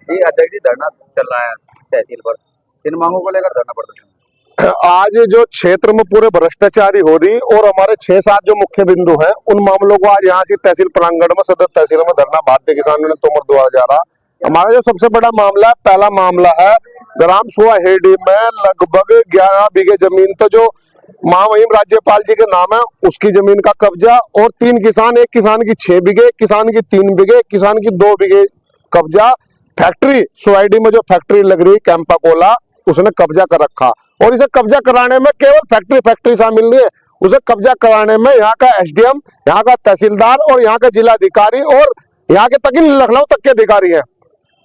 जी अध्यक्ष जी, धरना चल रहा है तहसील पर, इन मांगों को लेकर धरना प्रदर्शन। आज जो क्षेत्र में पूरे भ्रष्टाचारी हो रही और हमारे 6-7 जो मुख्य बिंदु हैं उन मामलों को आज यहाँ से तहसील प्रांगण में सदर तहसील में धरना भारतीय किसान यूनियन तोमर द्वारा जा रहा। हमारा जो सबसे बड़ा मामला है, पहला मामला है ग्राम सुहाहेड़ी में लगभग 11 बीघे जमीन तो जो महामहिम राज्यपाल जी के नाम है उसकी जमीन का कब्जा, और 3 किसान, एक किसान की 6 बीघे, किसान की 3 बीघे, किसान की 2 बीघे कब्जा। फैक्ट्री सुहाहेड़ी में जो फैक्ट्री लग रही कैंपा कोला उसने कब्जा कर रखा, और इसे कब्जा कराने में केवल फैक्ट्री शामिल नहीं है, उसे कब्जा कराने में यहाँ का एसडीएम, यहाँ का तहसीलदार और यहाँ का जिलाधिकारी और यहाँ के तक लखनऊ तक के अधिकारी हैं।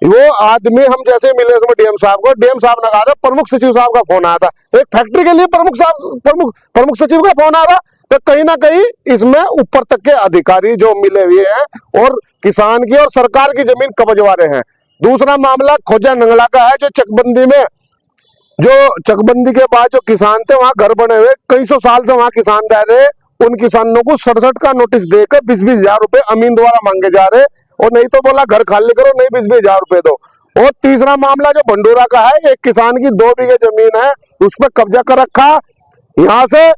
वो आदमी हम जैसे मिले उसमें डीएम साहब को, डीएम साहब ने कहा था प्रमुख सचिव साहब का फोन आया था, एक फैक्ट्री के लिए प्रमुख सचिव का फोन आ रहा, तो कहीं ना कहीं इसमें ऊपर तक के अधिकारी जो मिले हुए हैं और किसान की और सरकार की जमीन कब्जवा रहे हैं। दूसरा मामला खोजा नंगला का है, जो चकबंदी में, जो चकबंदी के बाद जो किसान थे वहां घर बने हुए कई सौ साल से वहां किसान रह रहे, उन किसानों को 67 का नोटिस देकर 20-20 हजार रुपए अमीन द्वारा मांगे जा रहे, और नहीं तो बोला घर खाली करो, नहीं 20-20 हजार रुपए दो। और तीसरा मामला जो भंडूरा का है, एक किसान की 2 बीघे जमीन है उस पर कब्जा कर रखा, यहाँ से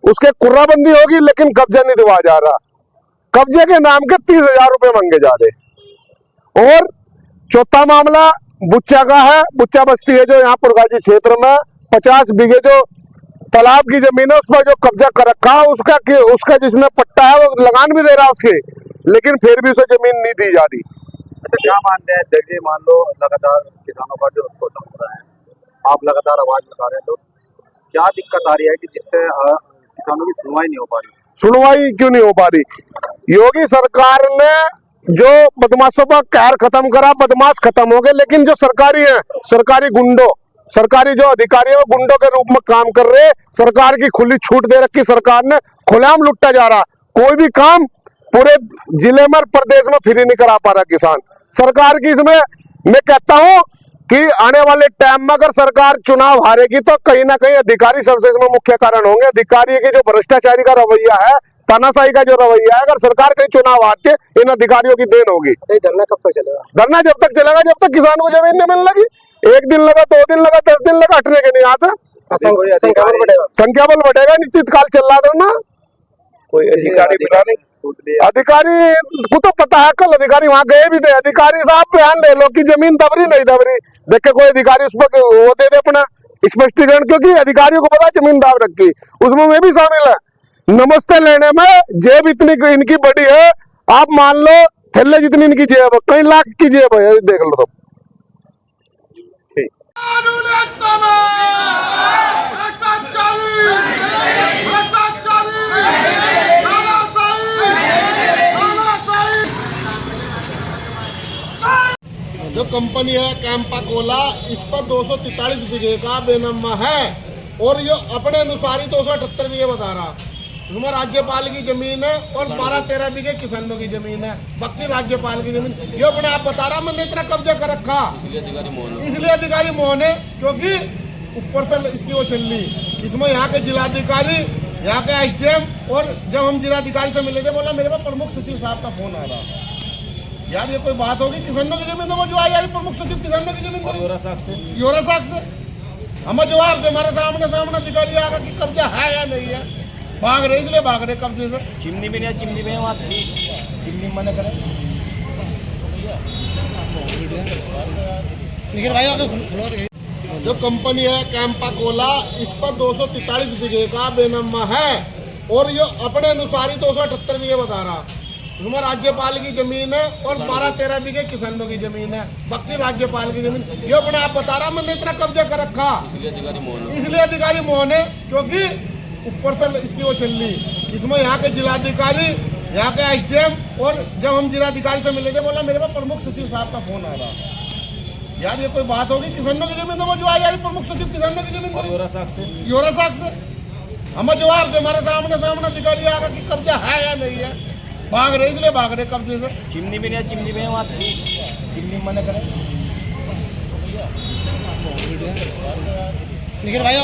उसके कुर्राबंदी होगी लेकिन कब्जा नहीं दिलवाया जा रहा, कब्जे के नाम के 30 हजार रुपए मांगे जा रहे। और चौथा मामला बुच्चा का है, बुच्चा बस्ती है जो यहाँ पुरगाजी क्षेत्र में 50 बीघे जो तालाब की जमीन है उस पर जो कब्जा कर रखा, उसका जिसने पट्टा है वो लगान भी दे रहा है उसके, लेकिन फिर भी उसे जमीन नहीं दी जा रही। अच्छा, क्या मानते हैं अध्यक्ष जी, मान लो लगातार किसानों का जो शोषण हो रहा है, आप लगातार आवाज लगा रहे हैं, तो क्या दिक्कत आ रही है कि जिससे किसानों की सुनवाई नहीं हो पा रही? सुनवाई क्यों नहीं हो पा रही? योगी सरकार ने जो बदमाशों पर कहर खत्म करा, बदमाश खत्म हो गए, लेकिन जो सरकारी है, सरकारी गुंडों, सरकारी जो अधिकारी है वो गुंडों के रूप में काम कर रहे। सरकार की खुली छूट दे रखी, सरकार ने खुलेआम लुटा जा रहा, कोई भी काम पूरे जिले में प्रदेश में फ्री नहीं करा पा रहा किसान। सरकार की इसमें मैं कहता हूं कि आने वाले टाइम में अगर सरकार चुनाव हारेगी तो कहीं ना कहीं अधिकारी सबसे इसमें मुख्य कारण होंगे। अधिकारी के जो भ्रष्टाचारी का रवैया है, तानाशाही का जो रवैया है, अगर सरकार कहीं चुनाव हारती है इन अधिकारियों की देन होगी। धरना कब तक चलेगा? धरना जब तक चलेगा जब तक किसान को जमीन नहीं मिलने लगी। 1 दिन लगा, 2 दिन लगा, 10 दिन लगा, हटने के नहीं यहाँ से संख्या बल बढ़ेगा, निश्चित काल चल रहा था ना, कोई अधिकारी मिला नहीं। अधिकारी को तो पता है, कल अधिकारी वहां गए भी थे, अधिकारी साहब बयान ले लो कि जमीन दबरी नहीं दबरी, देख के कोई अधिकारी उस पर वो दे दे अपना स्पष्टीकरण, क्योंकि अधिकारियों को पता जमीन दाब रखी, उसमें मैं भी शामिल है। नमस्ते लेने में जेब इतनी इनकी बड़ी है, आप मान लो थैले जितनी इनकी जेब है, कई लाख की जेब है, देख लो तो। जो कंपनी है कैंपा कोला, इस पर 243 बीघे का बेनम्मा है, और ये अपने अनुसार ही 278 बीघे बता रहा। उसमें राज्यपाल की जमीन है और 12-13 बीघे किसानों की जमीन है, बाकी राज्यपाल की जमीन ये अपने आप बता रहा। मैंने इतना कब्जा कर रखा इसलिए अधिकारी मोहन है क्योंकि ऊपर से इसकी वो चल रही। इसमें यहाँ के जिलाधिकारी, यहाँ के एसडीएम, और जब हम जिलाधिकारी से मिले थे बोला मेरे पास प्रमुख सचिव साहब का फोन आ रहा। यार ये कोई बात होगी? किसानों की जमीन तो जो आ यार प्रमुख सचिव किसानों की जमीन योरा साख से हमें जवाब दे, हमारे सामने अधिकारी आगा कि कब्जा है या नहीं है। भाग रहे इसलिए भाग रहे कब्जे से। चिमनी में नहीं, चिमनी में वहाँ चिमनी मना करें। जो कंपनी है कैंपा कोला, इस पर 243 बीघे का बेनम्मा है, और ये अपने अनुसार ही 278 बीघे बता रहा। उसमें राज्यपाल की जमीन है और 12-13 बीघे किसानों की जमीन है, बाकी राज्यपाल की जमीन ये अपने आप बता रहा। मैंने इतना कब्जा कर रखा इसलिए अधिकारी मोहन है क्योंकि ऊपर से इसकी वो चल रही। इसमें यहाँ के जिलाधिकारी, यहाँ के एसडीएम, और जब हम जिलाधिकारी से मिले थे बोला मेरे पास प्रमुख सचिव साहब का फोन आ रहा। यार ये कोई बात होगी? किसानों की जमीन तो जो आ यार प्रमुख सचिव किसानों की जमीन योरा साख से हमें जवाब दे, हमारे सामने अधिकारी आगा कि कब्जा है या नहीं है। भाग रहे इसलिए भाग रहे कब्जे से। चिमनी में नहीं, चिमनी में वहाँ चिमनी मना करें। निखिल भाई